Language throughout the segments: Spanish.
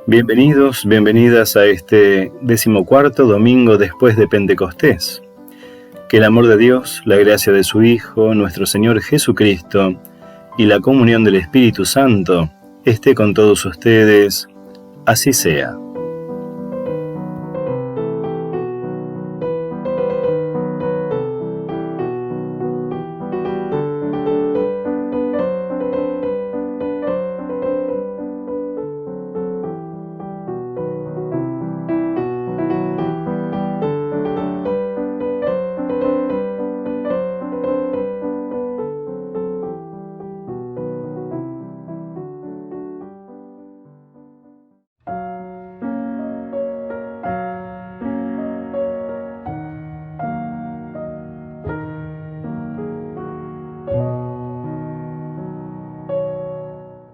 Bienvenidos, bienvenidas a este 14º domingo después de Pentecostés. Que el amor de Dios, la gracia de su Hijo, nuestro Señor Jesucristo, y la comunión del Espíritu Santo esté con todos ustedes. Así sea.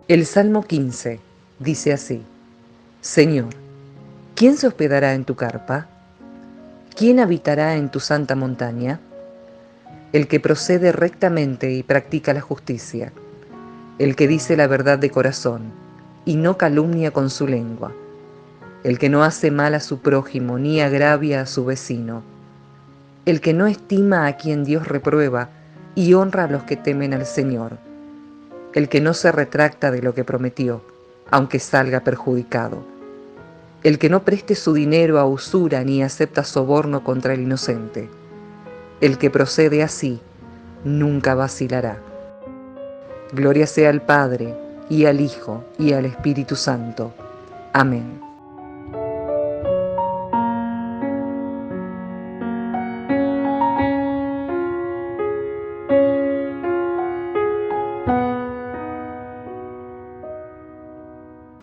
El Salmo 15 dice así: Señor, ¿quién se hospedará en tu carpa? ¿Quién habitará en tu santa montaña? El que procede rectamente y practica la justicia, el que dice la verdad de corazón y no calumnia con su lengua, el que no hace mal a su prójimo ni agravia a su vecino, el que no estima a quien Dios reprueba y honra a los que temen al Señor, el que no se retracta de lo que prometió, aunque salga perjudicado, el que no preste su dinero a usura ni acepta soborno contra el inocente, el que procede así nunca vacilará. Gloria sea al Padre, y al Hijo, y al Espíritu Santo. Amén.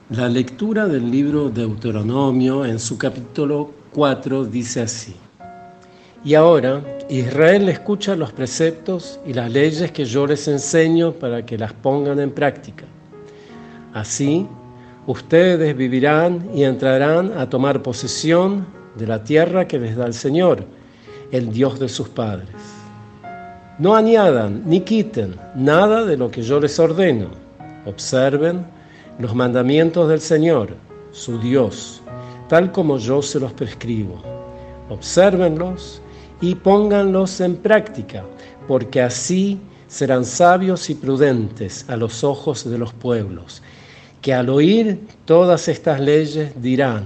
La lectura del libro Deuteronomio en su capítulo 4 dice así: Y ahora Israel escucha los preceptos y las leyes que yo les enseño para que las pongan en práctica. Así, ustedes vivirán y entrarán a tomar posesión de la tierra que les da el Señor, el Dios de sus padres. No añadan ni quiten nada de lo que yo les ordeno. Observen los mandamientos del Señor, su Dios, tal como yo se los prescribo. Obsérvenlos y pónganlos en práctica, porque así serán sabios y prudentes a los ojos de los pueblos, que al oír todas estas leyes dirán: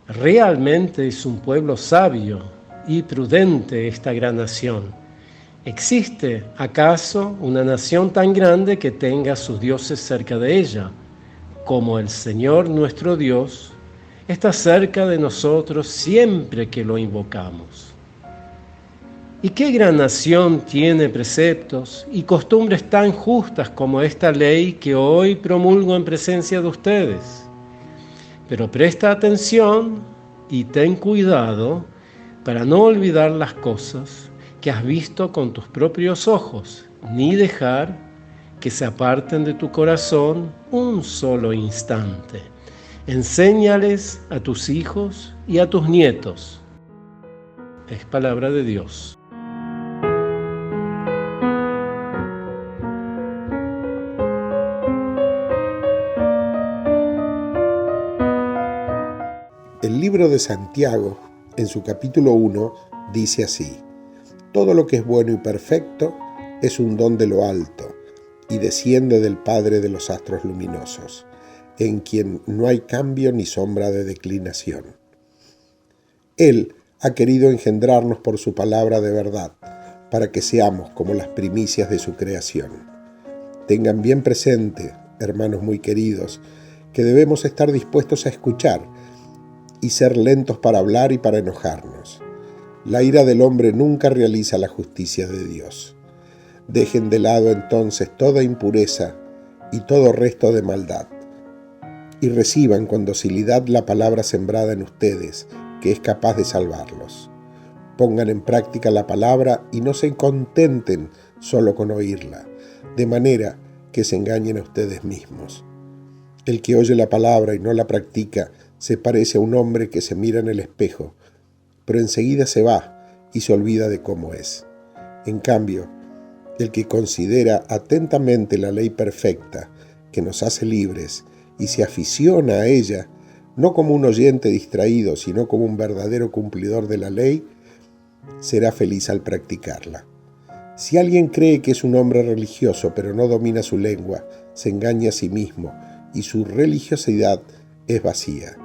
realmente es un pueblo sabio y prudente esta gran nación. ¿Existe acaso una nación tan grande que tenga a sus dioses cerca de ella? Como el Señor nuestro Dios está cerca de nosotros siempre que lo invocamos. ¿Y qué gran nación tiene preceptos y costumbres tan justas como esta ley que hoy promulgo en presencia de ustedes? Pero presta atención y ten cuidado para no olvidar las cosas que has visto con tus propios ojos, ni dejar que se aparten de tu corazón un solo instante. Enséñales a tus hijos y a tus nietos. Es palabra de Dios. El libro de Santiago, en su capítulo 1, dice así: Todo lo que es bueno y perfecto es un don de lo alto, y desciende del Padre de los astros luminosos, en quien no hay cambio ni sombra de declinación. Él ha querido engendrarnos por su palabra de verdad, para que seamos como las primicias de su creación. Tengan bien presente, hermanos muy queridos, que debemos estar dispuestos a escuchar y ser lentos para hablar y para enojarnos. La ira del hombre nunca realiza la justicia de Dios. Dejen de lado entonces toda impureza y todo resto de maldad, y reciban con docilidad la palabra sembrada en ustedes, que es capaz de salvarlos. Pongan en práctica la palabra y no se contenten solo con oírla, de manera que se engañen a ustedes mismos. El que oye la palabra y no la practica se parece a un hombre que se mira en el espejo, pero enseguida se va y se olvida de cómo es. En cambio, el que considera atentamente la ley perfecta que nos hace libres y se aficiona a ella, no como un oyente distraído, sino como un verdadero cumplidor de la ley, será feliz al practicarla. Si alguien cree que es un hombre religioso pero no domina su lengua, se engaña a sí mismo y su religiosidad es vacía.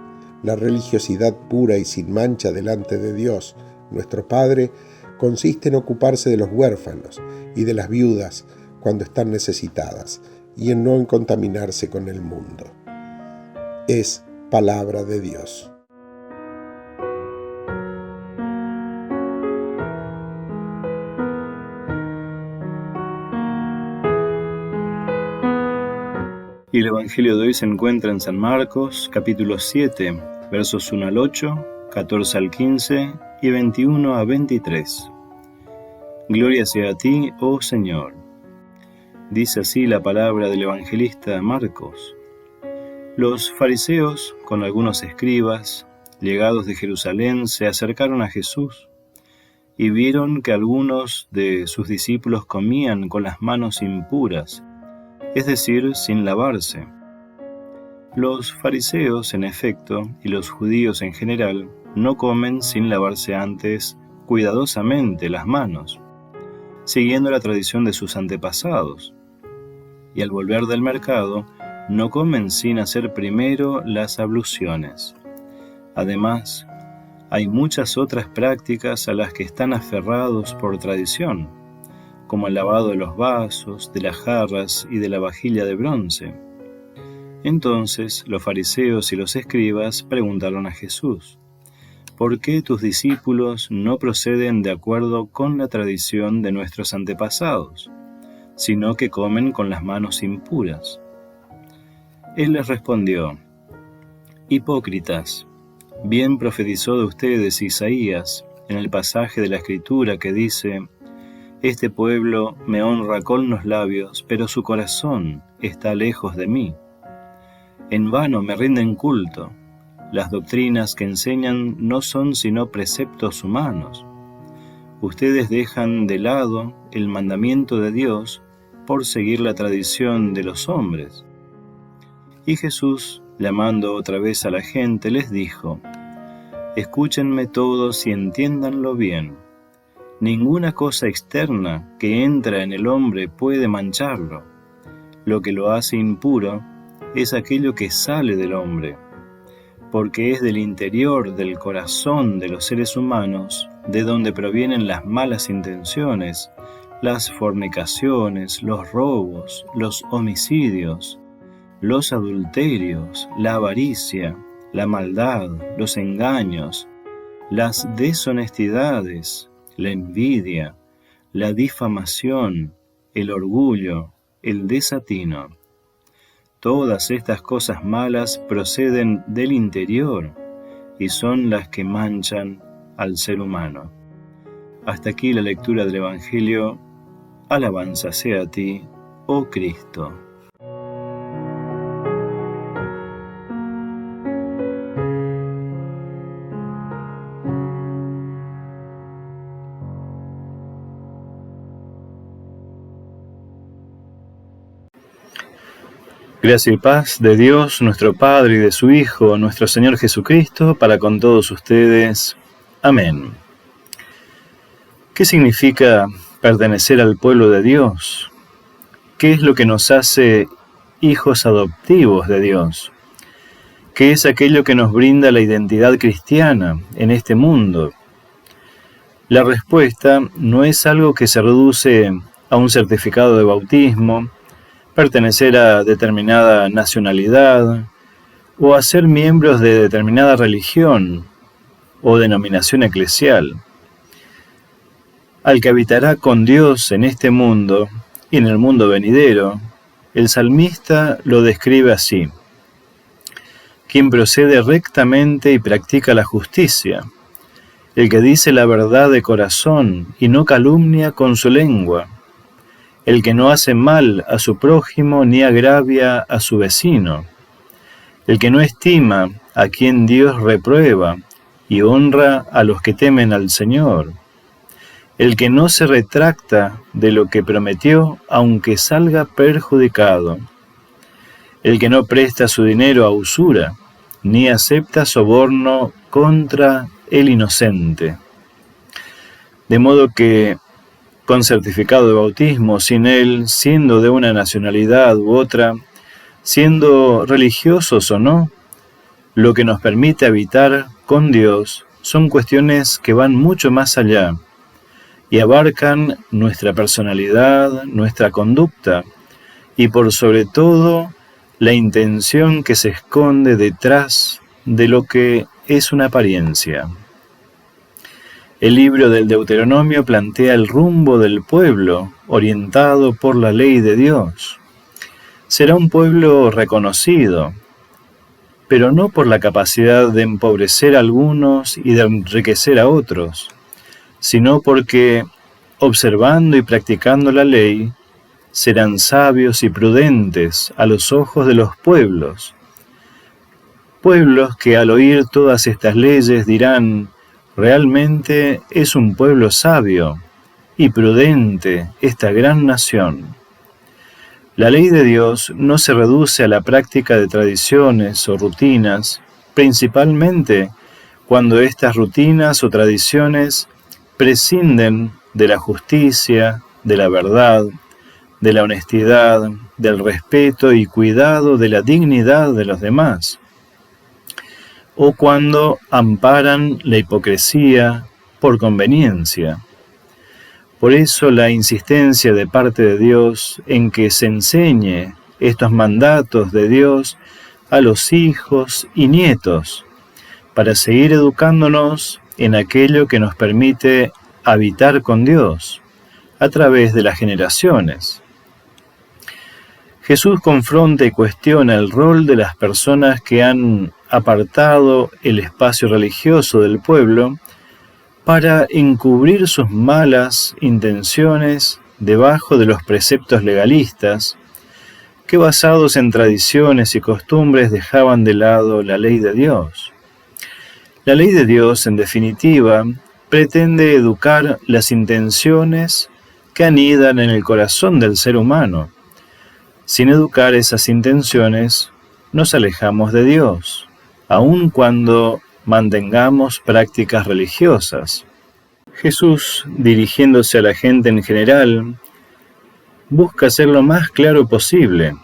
La religiosidad pura y sin mancha delante de Dios, nuestro Padre, consiste en ocuparse de los huérfanos y de las viudas cuando están necesitadas y en no contaminarse con el mundo. Es palabra de Dios. Y el Evangelio de hoy se encuentra en San Marcos, capítulo 7, versos 1 al 8, 14 al 15 y 21 a 23. Gloria sea a ti, oh Señor. Dice así la palabra del evangelista Marcos. Los fariseos, con algunos escribas, llegados de Jerusalén, se acercaron a Jesús y vieron que algunos de sus discípulos comían con las manos impuras, es decir, sin lavarse. Los fariseos, en efecto, y los judíos en general, no comen sin lavarse antes cuidadosamente las manos, siguiendo la tradición de sus antepasados. Y al volver del mercado, no comen sin hacer primero las abluciones. Además, hay muchas otras prácticas a las que están aferrados por tradición, como el lavado de los vasos, de las jarras y de la vajilla de bronce. Entonces los fariseos y los escribas preguntaron a Jesús: ¿por qué tus discípulos no proceden de acuerdo con la tradición de nuestros antepasados, sino que comen con las manos impuras? Él les respondió: hipócritas, bien profetizó de ustedes Isaías en el pasaje de la Escritura que dice: este pueblo me honra con los labios, pero su corazón está lejos de mí. En vano me rinden culto. Las doctrinas que enseñan no son sino preceptos humanos. Ustedes dejan de lado el mandamiento de Dios por seguir la tradición de los hombres. Y Jesús, llamando otra vez a la gente, les dijo: escúchenme todos y entiéndanlo bien. Ninguna cosa externa que entra en el hombre puede mancharlo. Lo que lo hace impuro es aquello que sale del hombre, porque es del interior del corazón de los seres humanos de donde provienen las malas intenciones, las fornicaciones, los robos, los homicidios, los adulterios, la avaricia, la maldad, los engaños, las deshonestidades, la envidia, la difamación, el orgullo, el desatino. Todas estas cosas malas proceden del interior y son las que manchan al ser humano. Hasta aquí la lectura del Evangelio. Alabanza sea a ti, oh Cristo. Gracia y paz de Dios, nuestro Padre, y de su Hijo, nuestro Señor Jesucristo, para con todos ustedes. Amén. ¿Qué significa pertenecer al pueblo de Dios? ¿Qué es lo que nos hace hijos adoptivos de Dios? ¿Qué es aquello que nos brinda la identidad cristiana en este mundo? La respuesta no es algo que se reduce a un certificado de bautismo, pertenecer a determinada nacionalidad o a ser miembros de determinada religión o denominación eclesial. Al que habitará con Dios en este mundo y en el mundo venidero, el salmista lo describe así: quien procede rectamente y practica la justicia, el que dice la verdad de corazón y no calumnia con su lengua, el que no hace mal a su prójimo ni agravia a su vecino, el que no estima a quien Dios reprueba y honra a los que temen al Señor, el que no se retracta de lo que prometió aunque salga perjudicado, el que no presta su dinero a usura, ni acepta soborno contra el inocente. De modo que, con certificado de bautismo, sin él, siendo de una nacionalidad u otra, siendo religiosos o no, lo que nos permite habitar con Dios son cuestiones que van mucho más allá y abarcan nuestra personalidad, nuestra conducta y por sobre todo la intención que se esconde detrás de lo que es una apariencia. El libro del Deuteronomio plantea el rumbo del pueblo orientado por la ley de Dios. Será un pueblo reconocido, pero no por la capacidad de empobrecer a algunos y de enriquecer a otros, sino porque, observando y practicando la ley, serán sabios y prudentes a los ojos de los pueblos. Pueblos que al oír todas estas leyes dirán: realmente es un pueblo sabio y prudente esta gran nación. La ley de Dios no se reduce a la práctica de tradiciones o rutinas, principalmente cuando estas rutinas o tradiciones prescinden de la justicia, de la verdad, de la honestidad, del respeto y cuidado de la dignidad de los demás, o cuando amparan la hipocresía por conveniencia. Por eso la insistencia de parte de Dios en que se enseñe estos mandatos de Dios a los hijos y nietos, para seguir educándonos en aquello que nos permite habitar con Dios a través de las generaciones. Jesús confronta y cuestiona el rol de las personas que han apartado el espacio religioso del pueblo para encubrir sus malas intenciones debajo de los preceptos legalistas que, basados en tradiciones y costumbres, dejaban de lado la ley de Dios. La ley de Dios, en definitiva, pretende educar las intenciones que anidan en el corazón del ser humano. Sin educar esas intenciones, nos alejamos de Dios, aun cuando mantengamos prácticas religiosas. Jesús, dirigiéndose a la gente en general, busca ser lo más claro posible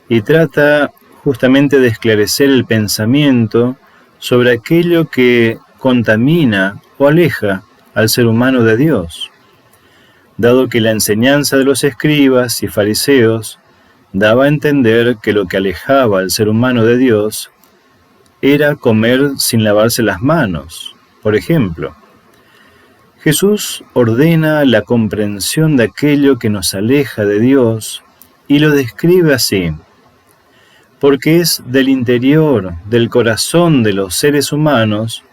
y trata justamente de esclarecer el pensamiento sobre aquello que contamina o aleja al ser humano de Dios. Dado que la enseñanza de los escribas y fariseos daba a entender que lo que alejaba al ser humano de Dios era comer sin lavarse las manos, por ejemplo. Jesús ordena la comprensión de aquello que nos aleja de Dios y lo describe así: porque es del interior, del corazón de los seres humanos,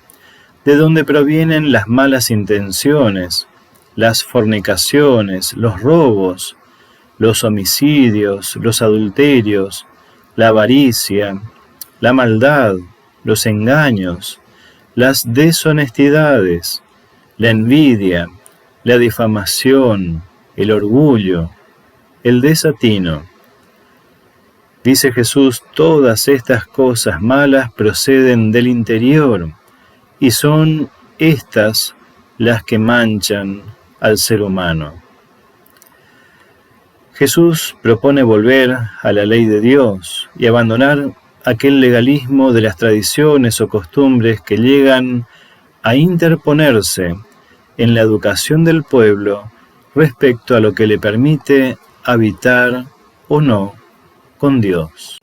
de donde provienen las malas intenciones, las fornicaciones, los robos, los homicidios, los adulterios, la avaricia, la maldad, los engaños, las deshonestidades, la envidia, la difamación, el orgullo, el desatino. Dice Jesús, todas estas cosas malas proceden del interior y son estas las que manchan al ser humano. Jesús propone volver a la ley de Dios y abandonar aquel legalismo de las tradiciones o costumbres que llegan a interponerse en la educación del pueblo respecto a lo que le permite habitar o no con Dios.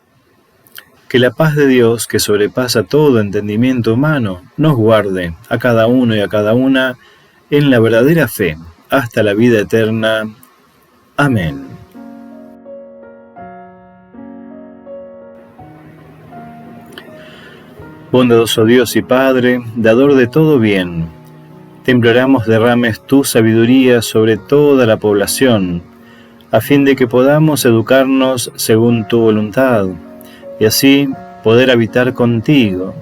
Que la paz de Dios, que sobrepasa todo entendimiento humano, nos guarde a cada uno y a cada una en la verdadera fe, hasta la vida eterna. Amén. Bondadoso Dios y Padre, dador de todo bien, te imploramos derrames tu sabiduría sobre toda la población, a fin de que podamos educarnos según tu voluntad, y así poder habitar contigo,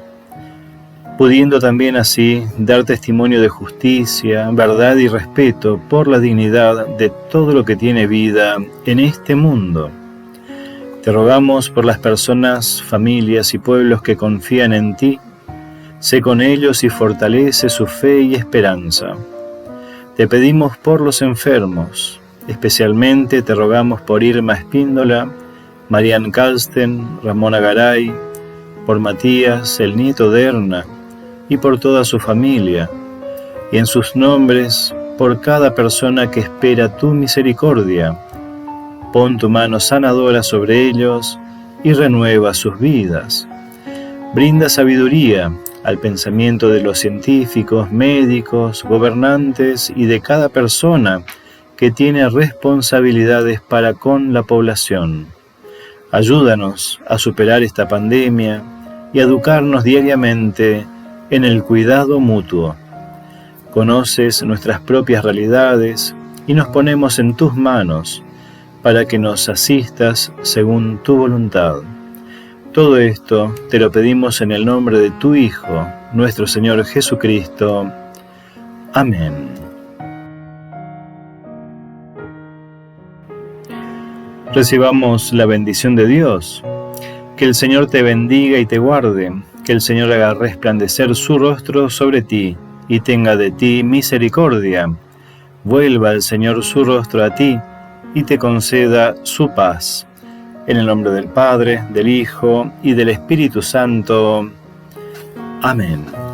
pudiendo también así dar testimonio de justicia, verdad y respeto por la dignidad de todo lo que tiene vida en este mundo. Te rogamos por las personas, familias y pueblos que confían en ti. Sé con ellos y fortalece su fe y esperanza. Te pedimos por los enfermos, especialmente te rogamos por Irma Espíndola, Marian Kalsten, Ramona Garay, por Matías, el nieto de Erna, y por toda su familia, y en sus nombres, por cada persona que espera tu misericordia. Pon tu mano sanadora sobre ellos y renueva sus vidas. Brinda sabiduría al pensamiento de los científicos, médicos, gobernantes y de cada persona que tiene responsabilidades para con la población. Ayúdanos a superar esta pandemia y a educarnos diariamente en el cuidado mutuo. Conoces nuestras propias realidades y nos ponemos en tus manos para que nos asistas según tu voluntad. Todo esto te lo pedimos en el nombre de tu Hijo, nuestro Señor Jesucristo. Amén. Recibamos la bendición de Dios. Que el Señor te bendiga y te guarde, que el Señor haga resplandecer su rostro sobre ti y tenga de ti misericordia. Vuelva el Señor su rostro a ti y te conceda su paz. En el nombre del Padre, del Hijo y del Espíritu Santo. Amén.